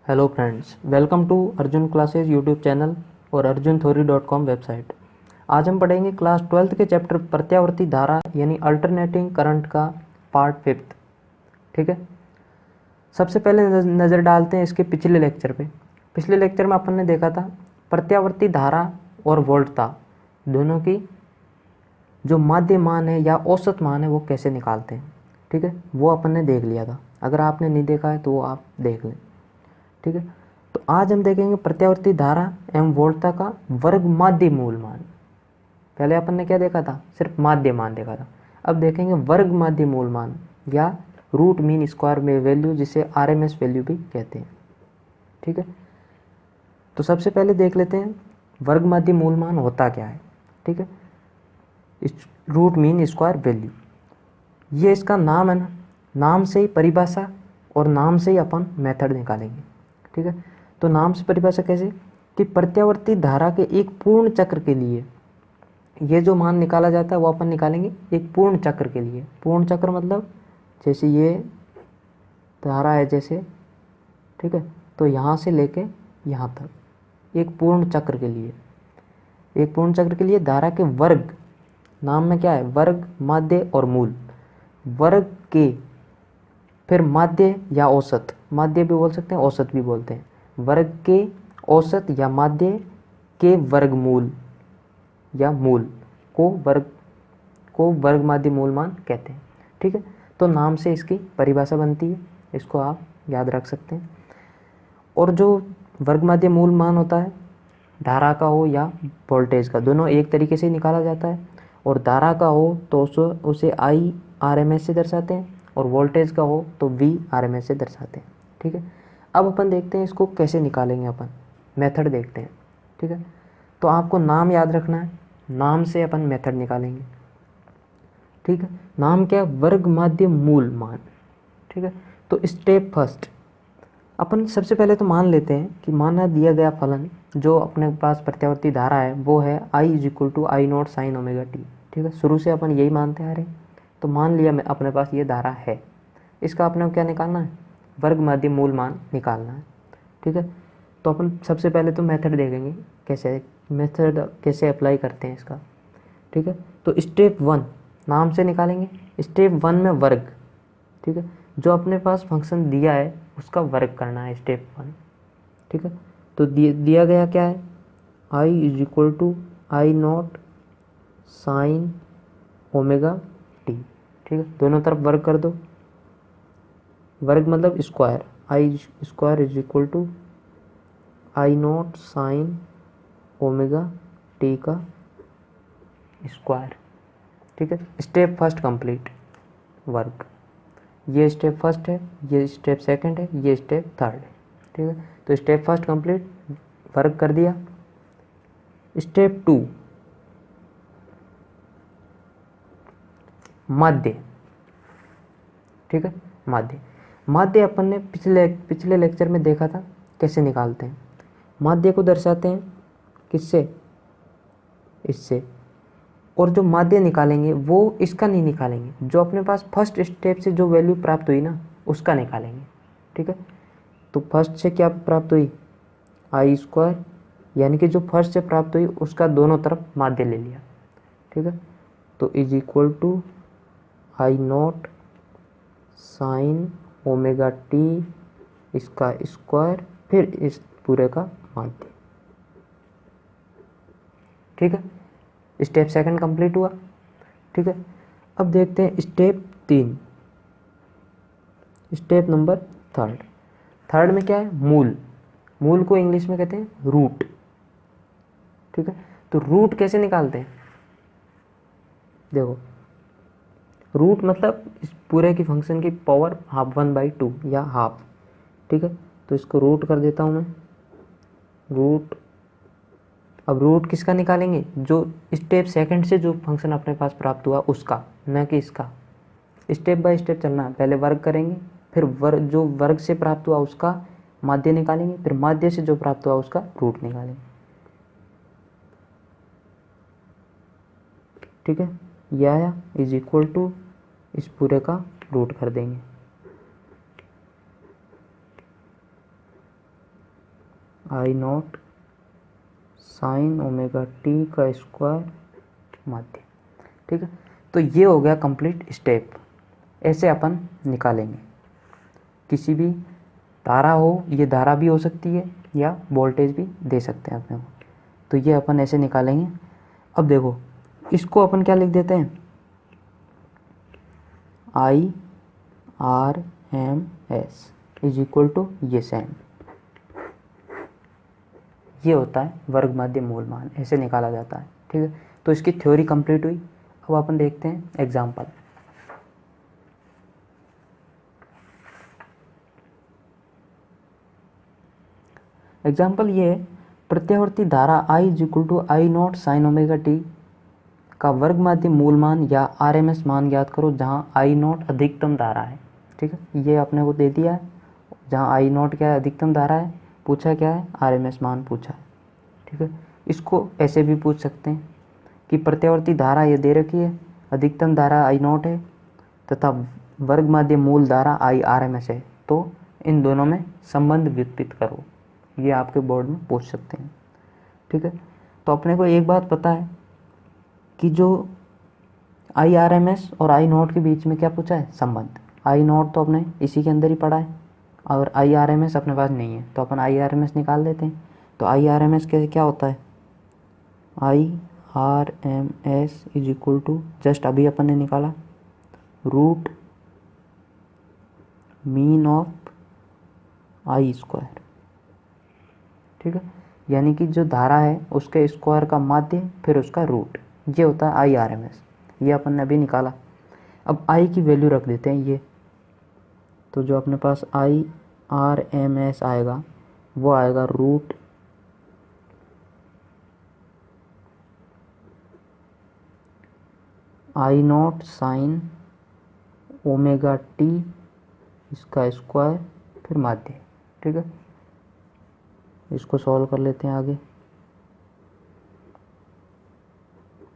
Hello friends, welcome to Arjun classes YouTube channel और arjuntheory.com website. आज हम पढ़ेंगे क्लास 12th के चैप्टर प्रत्यावर्ती धारा यानी अल्टरनेटिंग करंट का पार्ट 5। ठीक है, सबसे पहले नज़र डालते हैं इसके पिछले लेक्चर पे। पिछले लेक्चर में अपन ने देखा था प्रत्यावर्ती धारा और वोल्टता दोनों की जो माध्य मान है या औसत मान है वो कैसे निकालते हैं। ठीक है, वो अपन ने देख लिया था। अगर आपने नहीं देखा है तो वो आप देख लें। ठीक है, तो आज हम देखेंगे प्रत्यावर्ती धारा एवं वोल्टता का वर्ग माध्य मूल मान। पहले अपन ने क्या देखा था, सिर्फ माध्य मान देखा था। अब देखेंगे वर्ग माध्य मूल मान या रूट मीन स्क्वायर में वैल्यू, जिसे आरएमएस वैल्यू भी कहते हैं। ठीक है, तो सबसे पहले देख लेते हैं वर्ग माध्य मूल मान होता क्या है। ठीक है, रूट मीन स्क्वायर वैल्यू, ये इसका नाम है ना, नाम से ही परिभाषा और नाम से ही अपन मेथड निकालेंगे। ठीक है, तो नाम से परिभाषा कैसे कि प्रत्यावर्ती धारा के एक पूर्ण चक्र के लिए ये जो मान निकाला जाता है वो अपन निकालेंगे एक पूर्ण चक्र के लिए। पूर्ण चक्र मतलब जैसे ये धारा है जैसे, ठीक है, तो यहाँ से लेके यहाँ तक एक पूर्ण चक्र के लिए, एक पूर्ण चक्र के लिए धारा के वर्ग, नाम में क्या है वर्ग, माध्य और मूल। वर्ग के फिर माध्य या औसत, माध्य भी बोल सकते हैं औसत भी बोलते हैं, वर्ग के औसत या माध्य के वर्गमूल या मूल को वर्ग माध्य मूल मान कहते हैं। ठीक है, तो नाम से इसकी परिभाषा बनती है, इसको आप याद रख सकते हैं। और जो वर्ग माध्य मूल मान होता है धारा का हो या वोल्टेज का, दोनों एक तरीके से निकाला जाता है। और धारा का हो तो उसे आई आरएमएस से दर्शाते हैं, और वोल्टेज का हो तो वी आरएमएस से दर्शाते हैं। ठीक है, अब अपन देखते हैं इसको कैसे निकालेंगे, अपन मेथड देखते हैं। ठीक है, तो आपको नाम याद रखना है, नाम से अपन मेथड निकालेंगे। ठीक है, नाम क्या है वर्ग माध्य मूल मान। ठीक है, तो स्टेप फर्स्ट अपन सबसे पहले तो मान लेते हैं कि माना दिया गया फलन जो अपने पास प्रत्यावर्ती धारा है वो है I is equal to I naught sine omega t. ठीक है, शुरू से अपन यही मानते आ रहे हैं, तो मान लिया मैं अपने पास ये धारा है, इसका अपने क्या निकालना है वर्ग माध्य मूल मान निकालना है। ठीक है, तो अपन सबसे पहले तो मेथड देखेंगे कैसे अप्लाई करते हैं इसका। ठीक है, तो स्टेप 1 नाम से निकालेंगे। स्टेप 1 में वर्ग, ठीक है, जो अपने पास फंक्शन दिया है उसका वर्ग करना है स्टेप 1। ठीक है, तो दिया गया क्या है I is equal to I naught sine omega t. ठीक है, दोनों तरफ वर्ग कर दो, वर्ग मतलब square, I square is equal to I naught sine omega t का स्क्वायर। ठीक है, स्टेप फर्स्ट कंप्लीट वर्ग, ये स्टेप फर्स्ट है, ये स्टेप सेकंड है, ये स्टेप थर्ड है। ठीक है, तो स्टेप फर्स्ट कंप्लीट वर्ग कर दिया। स्टेप 2 माध्य। ठीक है, माध्य अपन ने पिछले लेक्चर में देखा था कैसे निकालते हैं। माध्य को दर्शाते हैं किससे, इससे। और जो माध्य निकालेंगे वो इसका नहीं निकालेंगे, जो अपने पास फर्स्ट स्टेप से जो वैल्यू प्राप्त हुई ना उसका निकालेंगे। ठीक है, तो फर्स्ट से क्या प्राप्त हुई आई स्क्वायर, यानी कि जो फर्स्ट से प्राप्त हुई उसका दोनों तरफ माध्य ले लिया। ठीक है, तो is equal to I naught sine omega t इसका स्क्वायर फिर इस पूरे का माध्य। ठीक है, स्टेप सेकंड कंप्लीट हुआ। ठीक है, अब देखते हैं स्टेप 3, स्टेप नंबर थर्ड में क्या है मूल को इंग्लिश में कहते हैं रूट। ठीक है, तो रूट कैसे निकालते हैं, देखो रूट मतलब इस पूरे की फंक्शन की पावर हाफ 1/2 या हाफ। ठीक है, तो इसको रूट कर देता हूँ मैं, रूट। अब रूट किसका निकालेंगे, जो स्टेप सेकंड से जो फंक्शन अपने पास प्राप्त हुआ उसका, न कि इसका। स्टेप बाय स्टेप चलना है, पहले वर्ग करेंगे, फिर जो वर्ग से प्राप्त हुआ उसका माध्य निकालेंगे, फिर माध्य से जो प्राप्त हुआ उसका रूट निकालेंगे। ठीक है, यह आया इज इक्वल टू इस पूरे का रूट कर देंगे। आई नॉट साइन ओमेगा टी का स्क्वायर माध्य। ठीक है, तो ये हो गया कंप्लीट स्टेप। ऐसे अपन निकालेंगे। किसी भी धारा हो, ये धारा भी हो सकती है या वोल्टेज भी दे सकते हैं अपने को, तो ये अपन ऐसे निकालेंगे। अब देखो, इसको अपन क्या लिख देते हैं, I R M S is equal to ये सेम, ये होता है वर्ग माध्य मूल मान, ऐसे निकाला जाता है। ठीक है, तो इसकी थ्योरी कंप्लीट हुई। अब अपन देखते हैं एग्जाम्पल। एग्जाम्पल ये है, प्रत्यावर्ती धारा I is equal to I naught sine omega t का वर्ग माध्य मूल मान या आरएमएस मान ज्ञात करो, जहाँ आई नॉट अधिकतम धारा है। ठीक है, ये अपने को दे दिया है, जहाँ आई नॉट क्या है, अधिकतम धारा है, पूछा क्या है, आरएमएस मान पूछा है। ठीक है, इसको ऐसे भी पूछ सकते हैं कि प्रत्यावर्ती धारा ये दे रखी है, अधिकतम धारा आई नॉट है तथा वर्ग माध्य मूल धारा आई आरएमएस है, तो इन दोनों में संबंध व्युत्पत्ति करो। ये आपके बोर्ड में पूछ सकते हैं। ठीक है, तो अपने को एक बात पता है कि जो आई आर एम एस और आई नॉट के बीच में क्या पूछा है, संबंध। आई नॉट तो अपने इसी के अंदर ही पड़ा है और आई आर एम एस अपने पास नहीं है, तो अपन आई आर एम एस निकाल लेते हैं। तो आई आर एम एस क्या होता है, I R M S is equal to, just अभी अपन ने निकाला, root mean of I square. ठीक है, यानी कि जो धारा है उसके स्क्वायर का माध्य फिर उसका रूट, ये होता है आई आर एम एस। ये अपन ने अभी निकाला। अब आई की वैल्यू रख देते हैं ये, तो जो अपने पास आई आर एम एस आएगा वो आएगा root I naught sine omega t इसका स्क्वायर फिर माध्य। ठीक है, इसको सॉल्व कर लेते हैं आगे।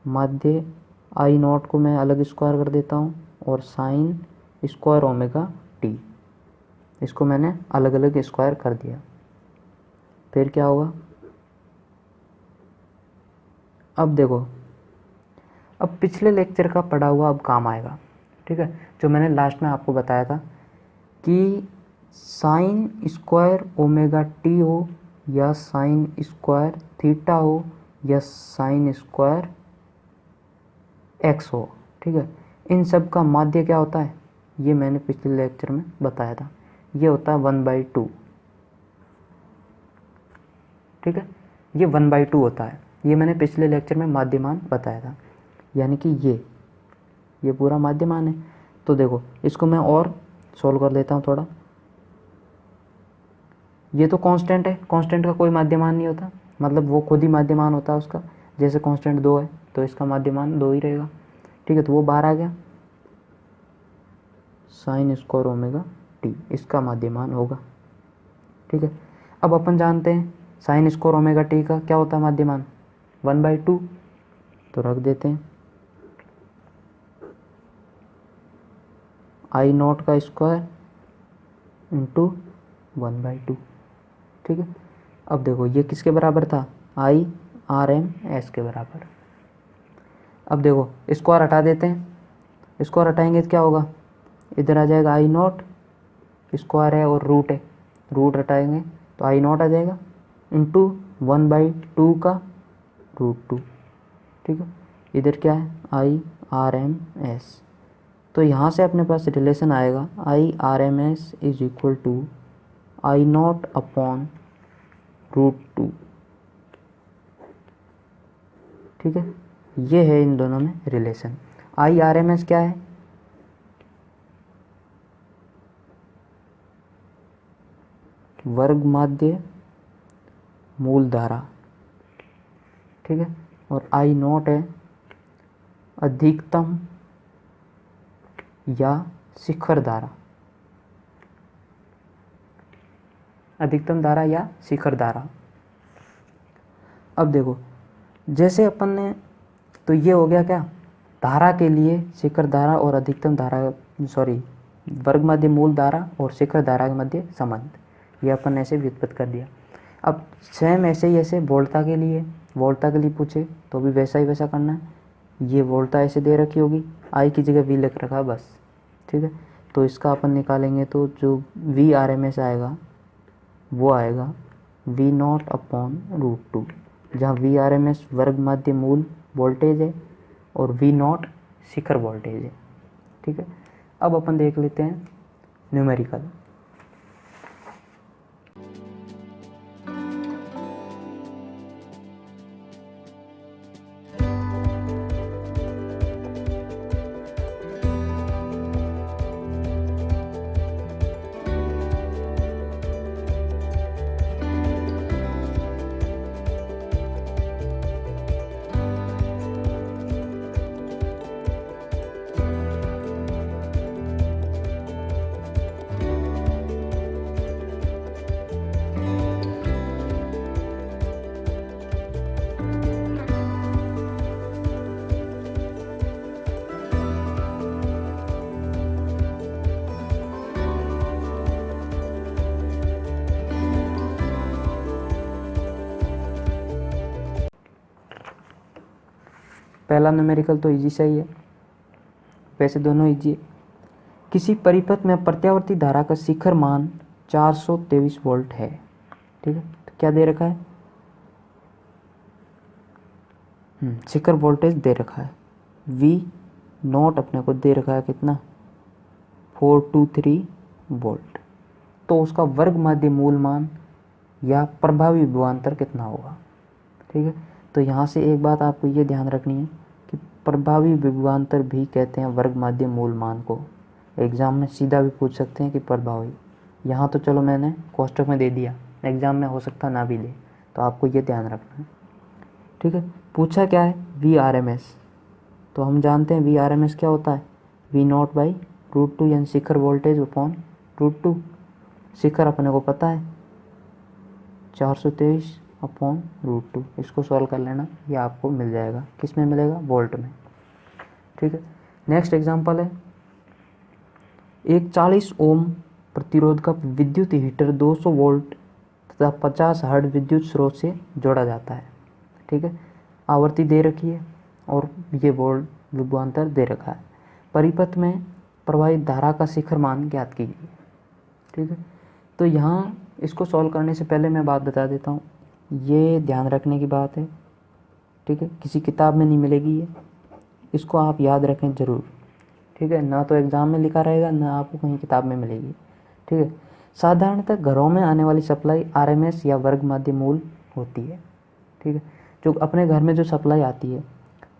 माध्य आई नॉट को मैं अलग स्क्वायर कर देता हूँ और साइन स्क्वायर ओमेगा टी, इसको मैंने अलग अलग स्क्वायर कर दिया। फिर क्या होगा, अब देखो, अब पिछले लेक्चर का पढ़ा हुआ अब काम आएगा। ठीक है, जो मैंने लास्ट में आपको बताया था कि साइन स्क्वायर ओमेगा टी हो या साइन स्क्वायर थीटा हो या साइन स्क्वायर एक्स हो। ठीक है, इन सब का माध्य क्या होता है, ये मैंने पिछले लेक्चर में बताया था, ये होता है 1/2। ठीक है, ये 1/2 होता है, ये मैंने पिछले लेक्चर में माध्यमान बताया था, यानी कि ये पूरा माध्यमान है। तो देखो, इसको मैं और सोल्व कर लेता हूँ थोड़ा। ये तो कांस्टेंट है, कांस्टेंट का कोई माध्यमान नहीं होता, मतलब वो खुद ही माध्यमान होता है उसका। जैसे कांस्टेंट 2 है तो इसका माध्यमान 2 ही रहेगा। ठीक है, तो वो बाहर आ गया, साइन स्क्वायर ओमेगा टी इसका माध्यमान होगा। ठीक है, अब अपन जानते हैं साइन स्क्वायर ओमेगा टी का क्या होता है माध्यमान, 1/2, तो रख देते हैं आई नॉट का स्क्वायर इंटू 1/2। ठीक है, अब देखो ये किसके बराबर था, आई आर एम एस के बराबर। अब देखो स्क्वायर हटा देते हैं, स्क्वायर हटाएंगे तो क्या होगा, इधर आ जाएगा आई नॉट, स्क्वायर है और रूट है, रूट हटाएंगे तो आई नॉट आ जाएगा इंटू 1/2 का √2। ठीक है, इधर क्या है, आई आर एम एस, तो यहाँ से अपने पास रिलेशन आएगा I R M S is equal to I naught upon √2। ठीक है, ये है इन दोनों में relation. I R M S क्या है, वर्ग माध्य मूल धारा। ठीक है, और आई नॉट है अधिकतम या शिखर धारा, अधिकतम धारा या शिखर धारा। अब देखो, जैसे अपन ने, तो ये हो गया क्या, धारा के लिए शिखर धारा और अधिकतम धारा, सॉरी वर्ग मध्य मूल धारा और शिखर धारा के मध्य संबंध, ये अपन ऐसे व्युत्पत्ति कर दिया। अब सेम ऐसे ही ऐसे वोल्टा के लिए पूछे तो भी वैसा ही वैसा करना है। ये वोल्टा ऐसे दे रखी होगी, आई की जगह वी लिख रखा है बस, ठीक है। तो इसका अपन निकालेंगे तो जो वी आर एम एस आएगा वो आएगा V naught upon root two, जहाँ वी आर एम एस वर्ग माध्य मूल वोल्टेज है और वी नॉट शिखर वोल्टेज है, ठीक है। अब अपन देख लेते हैं न्यूमेरिकल। पहला न्यूमेरिकल तो इजी सा ही है, वैसे दोनों इजी है। किसी परिपथ में प्रत्यावर्ती धारा का शिखर मान 423 वोल्ट है, ठीक है। तो क्या दे रखा है, शिखर वोल्टेज दे रखा है, वी नॉट अपने को दे रखा है कितना 423 वोल्ट। तो उसका वर्ग माध्य मूल मान या प्रभावी विभवांतर कितना होगा, ठीक है। तो यहाँ से एक बात आपको ये ध्यान रखनी है कि प्रभावी विभवांतर भी कहते हैं वर्ग माध्य मूल मान को। एग्ज़ाम में सीधा भी पूछ सकते हैं कि प्रभावी, यहाँ तो चलो मैंने कोष्टक में दे दिया, एग्ज़ाम में हो सकता ना भी दे, तो आपको ये ध्यान रखना है, ठीक है। पूछा क्या है वी आर एम एस, तो हम जानते हैं वी आर एम एस क्या होता है, V naught by root two, यानी शिखर वोल्टेज अपॉन रूट टू। शिखर अपने को पता है 423 अपॉन रूट टू, इसको सॉल्व कर लेना, ये आपको मिल जाएगा, किस में मिलेगा, वोल्ट में, ठीक है। नेक्स्ट एग्जांपल है, एक 40 ओम प्रतिरोध का विद्युत हीटर 200 वोल्ट तथा 50 हर्ट्ज विद्युत स्रोत से जोड़ा जाता है, ठीक है। आवृत्ति दे रखी है और ये वोल्ट विभवांतर दे रखा है। परिपथ में प्रवाहित धारा का शिखर मान ज्ञात कीजिए, ठीक है। तो यहाँ इसको सॉल्व करने से पहले मैं बात बता देता हूँ, ये ध्यान रखने की बात है, ठीक है। किसी किताब में नहीं मिलेगी ये, इसको आप याद रखें ज़रूर, ठीक है। ना तो एग्ज़ाम में लिखा रहेगा, ना आपको कहीं किताब में मिलेगी, ठीक है। साधारणतः घरों में आने वाली सप्लाई आरएमएस या वर्ग माध्य मूल होती है, ठीक है। जो अपने घर में जो सप्लाई आती है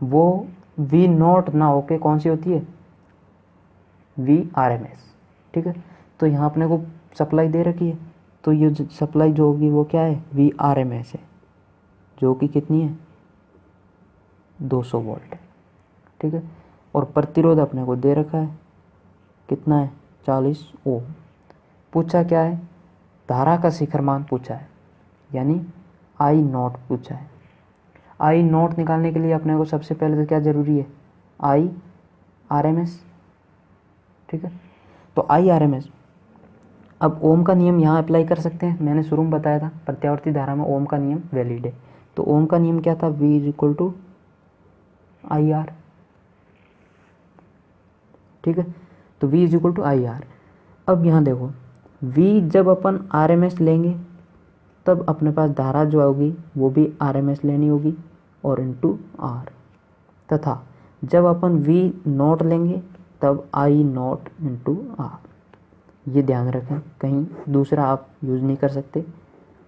वो वी नॉट ना होके कौन सी होती है, वी आर एम एस, ठीक है। तो यहाँ अपने को सप्लाई दे रखी है, तो ये सप्लाई जो होगी वो क्या है, वी आर एम एस है, जो कि कितनी है 200 वोल्ट है, ठीक है। और प्रतिरोध अपने को दे रखा है कितना है 40 ओम। पूछा क्या है, धारा का शिखर मान पूछा है, यानी आई नॉट पूछा है। आई नॉट निकालने के लिए अपने को सबसे पहले तो क्या ज़रूरी है, आई आर एम एस, ठीक है। तो आई आर एम एस, अब ओम का नियम यहाँ अप्लाई कर सकते हैं, मैंने शुरू में बताया था प्रत्यावर्ती धारा में ओम का नियम वैलिड है। तो ओम का नियम क्या था, V is equal to I R, ठीक है। तो V is equal to I R. अब यहाँ देखो V जब अपन आर एम एस लेंगे तब अपने पास धारा जो होगी वो भी आर एम एस लेनी होगी और इंटू आर, तथा जब अपन V नॉट लेंगे तब आई नॉट इंटू आर। ये ध्यान रखें, कहीं दूसरा आप यूज़ नहीं कर सकते।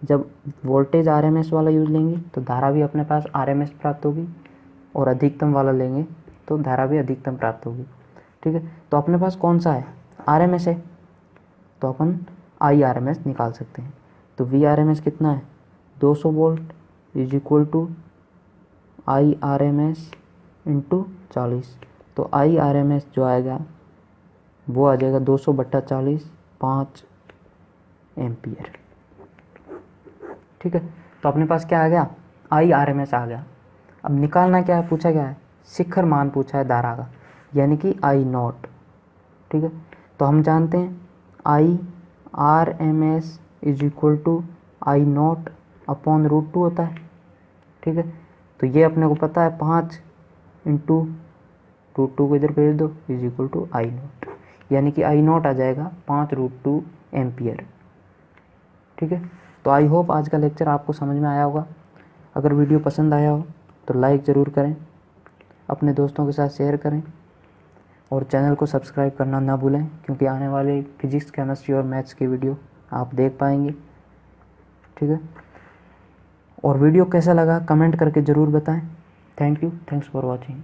जब वोल्टेज आरएमएस वाला यूज़ लेंगे तो धारा भी अपने पास आरएमएस प्राप्त होगी, और अधिकतम वाला लेंगे तो धारा भी अधिकतम प्राप्त होगी, ठीक है। तो अपने पास कौन सा है, आरएमएस है, तो अपन आई आरएमएस निकाल सकते हैं। तो वी आरएमएस कितना है 200 volt is equal to I RMS into 40। तो आई आरएमएस जो आएगा वो आ जाएगा 200/40, 5 एम्पियर, ठीक है। तो अपने पास क्या आ गया, आई आर एम एस आ गया। अब निकालना क्या है, पूछा क्या है, शिखर मान पूछा है धारा का, यानी कि आई नॉट, ठीक है। तो हम जानते हैं I R M S is equal to I naught upon √2 होता है, ठीक है। तो ये अपने को पता है 5 इंटू √2 को इधर भेज दो इज इक्वल टू I0, यानी कि I0 आ जाएगा 5√2 एम्पियर, ठीक है। तो आई होप आज का लेक्चर आपको समझ में आया होगा। अगर वीडियो पसंद आया हो तो लाइक ज़रूर करें, अपने दोस्तों के साथ शेयर करें और चैनल को सब्सक्राइब करना ना भूलें, क्योंकि आने वाले फिजिक्स, केमिस्ट्री और मैथ्स की वीडियो आप देख पाएंगे, ठीक है। और वीडियो कैसा लगा कमेंट करके ज़रूर बताएं। Thank you, thanks for watching.